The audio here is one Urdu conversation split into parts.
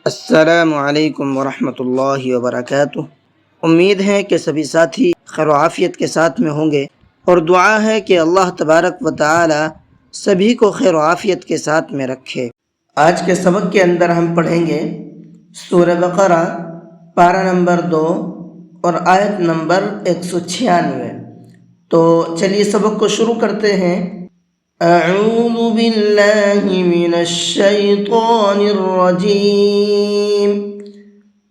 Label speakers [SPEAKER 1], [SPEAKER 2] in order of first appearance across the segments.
[SPEAKER 1] السلام علیکم ورحمۃ اللہ وبرکاتہ۔ امید ہے کہ سبھی ساتھی خیر و عافیت کے ساتھ میں ہوں گے، اور دعا ہے کہ اللہ تبارک و تعالی سبھی کو خیر و عافیت کے ساتھ میں رکھے۔ آج کے سبق کے اندر ہم پڑھیں گے سورہ بقرہ پارہ نمبر 2 اور آیت نمبر 196۔ تو چلیے سبق کو شروع کرتے ہیں۔ اعوذ باللہ من الشیطان الرجیم،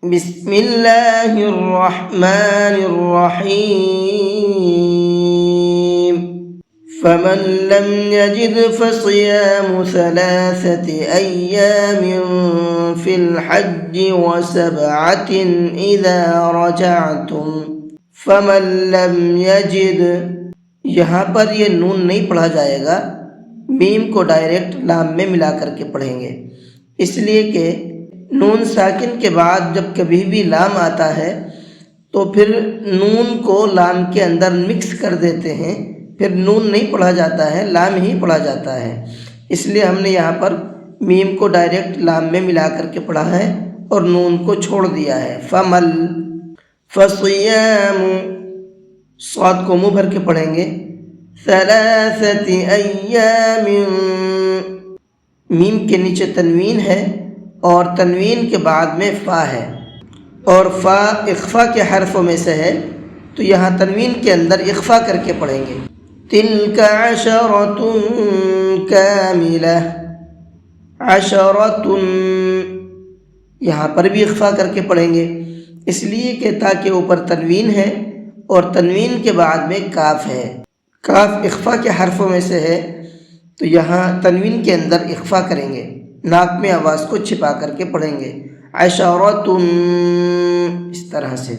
[SPEAKER 1] بسم اللہ الرحمن الرحیم۔ فمن لم يجد فصيام 3 أيام في الحج و7 إذا رجعتم فمن لم يجد، یہاں پر یہ نون نہیں پڑھا جائے گا، میم کو ڈائریکٹ لام میں ملا کر کے پڑھیں گے، اس لیے کہ نون ساکن کے بعد جب کبھی بھی لام آتا ہے تو پھر نون کو لام کے اندر مکس کر دیتے ہیں، پھر نون نہیں پڑھا جاتا ہے، لام ہی پڑھا جاتا ہے۔ اس لیے ہم نے یہاں پر میم کو ڈائریکٹ لام میں ملا کر کے پڑھا ہے اور نون کو چھوڑ دیا ہے۔ فمل، فصیام، صاد کو منہ بھر کے پڑھیں گے۔ 3 ایام، میم کے نیچے تنوین ہے اور تنوین کے بعد میں فا ہے، اور فا اخفا کے حرفوں میں سے ہے، تو یہاں تنوین کے اندر اخفا کر کے پڑھیں گے۔ تلک 10 کاملہ، 10، یہاں پر بھی اخفا کر کے پڑھیں گے، اس لیے کہ تاکہ اوپر تنوین ہے اور تنوین کے بعد میں کاف ہے، کاف اخفا کے حرفوں میں سے ہے، تو یہاں تنوین کے اندر اخفا کریں گے، ناک میں آواز کو چھپا کر کے پڑھیں گے، 10، اس طرح سے۔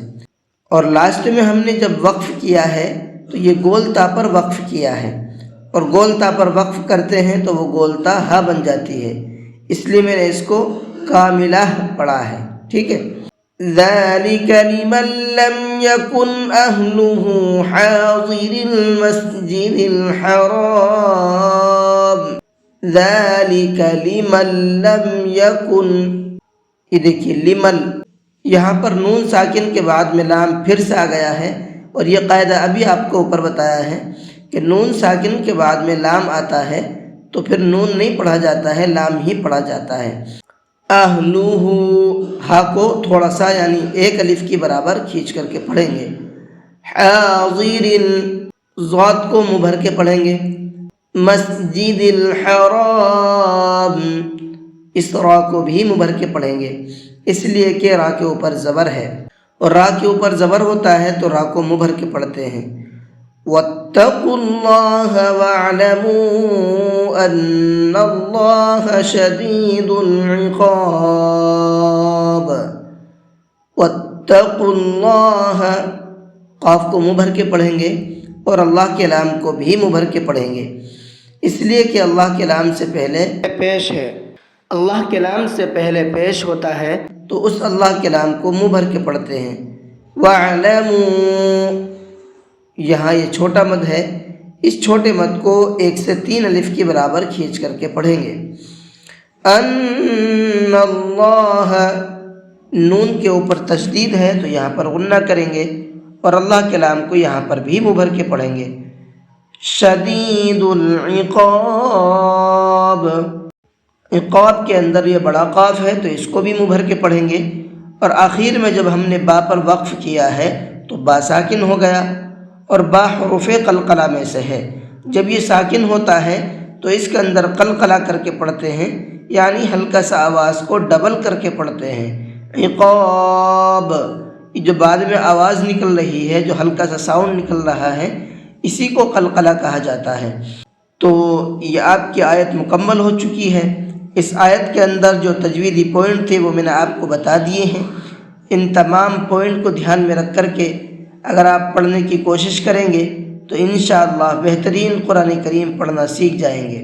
[SPEAKER 1] اور لاسٹ میں ہم نے جب وقف کیا ہے تو یہ گولتا پر وقف کیا ہے، اور گولتا پر وقف کرتے ہیں تو وہ گولتا ہا بن جاتی ہے، اس لیے میں نے اس کو کاملہ پڑھا ہے، ٹھیک ہے۔ ذَلِكَ لِمَن لَّمْ يَكُنْ أَهْلُهُ حَاضِرِ الْمَسْجِدِ الْحَرَامِ، ذَلِكَ لِمَن لَّمْ يَكُنْ، یہ دیکھیے لمن، یہاں پر نون ساکن کے بعد میں لام پھر سے آ گیا ہے، اور یہ قاعدہ ابھی آپ کو اوپر بتایا ہے کہ نون ساکن کے بعد میں لام آتا ہے تو پھر نون نہیں پڑھا جاتا ہے، لام ہی پڑھا جاتا ہے۔ اہلوہ، ہا کو تھوڑا سا یعنی 1 الف کی برابر کھینچ کر کے پڑھیں گے۔ حاضر، ضاد کو منہ بھر کے پڑھیں گے۔ مسجد الحرام، اس را کو بھی منہ بھر کے پڑھیں گے، اس لیے کہ را کے اوپر زبر ہے، اور را کے اوپر زبر ہوتا ہے تو را کو منہ بھر کے پڑھتے ہیں۔ واتقوا اللہ واعلموا ان اللہ شدید العقاب، واتقوا اللہ، قاف کو منہ بھر کے پڑھیں گے اور اللہ کے لام کو بھی منہ بھر کے پڑھیں گے، اس لیے کہ اللہ کے لام سے پہلے پیش ہے، اللہ کے لام سے پہلے پیش ہوتا ہے تو اس اللہ کے لام کو منہ بھر کے پڑھتے ہیں۔ وَاعْلَمُوا، یہاں یہ چھوٹا مد ہے، اس چھوٹے مد کو 1 سے 3 الف کی برابر کھینچ کر کے پڑھیں گے۔ ان اللہ، نون کے اوپر تشدید ہے تو یہاں پر غنہ کریں گے، اور اللہ کے لام کو یہاں پر بھی منہ بھر کے پڑھیں گے۔ شدید العقاب، عقاب کے اندر یہ بڑا قاف ہے تو اس کو بھی منہ بھر کے پڑھیں گے، اور آخر میں جب ہم نے با پر وقف کیا ہے تو با ساکن ہو گیا، اور با حروف قلقلہ میں سے ہے، جب یہ ساکن ہوتا ہے تو اس کے اندر قلقلہ کر کے پڑھتے ہیں، یعنی ہلکا سا آواز کو ڈبل کر کے پڑھتے ہیں۔ عقاب، جو بعد میں آواز نکل رہی ہے، جو ہلکا سا ساؤنڈ نکل رہا ہے، اسی کو قلقلہ کہا جاتا ہے۔ تو یہ آپ کی آیت مکمل ہو چکی ہے۔ اس آیت کے اندر جو تجویدی پوائنٹ تھے وہ میں نے آپ کو بتا دیے ہیں، ان تمام پوائنٹ کو دھیان میں رکھ کر کے اگر آپ پڑھنے کی کوشش کریں گے تو انشاءاللہ بہترین قرآن کریم پڑھنا سیکھ جائیں گے۔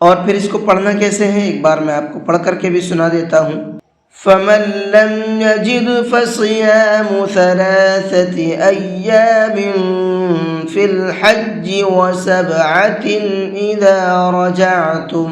[SPEAKER 1] اور پھر اس کو پڑھنا کیسے ہے ایک بار میں آپ کو پڑھ کر کے بھی سنا دیتا ہوں۔ فَمَن لَّمْ يَجِدْ فَصِيَامُ 3 أَيَّامٍ فِي الْحَجِّ و7 إِذَا رَجَعْتُمْ،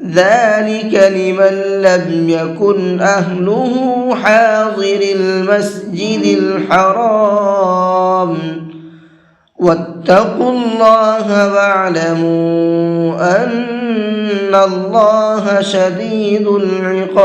[SPEAKER 1] ذلك لمن لم يكن أهله حاضر المسجد الحرام واتقوا الله واعلموا أن الله شديد العقاب।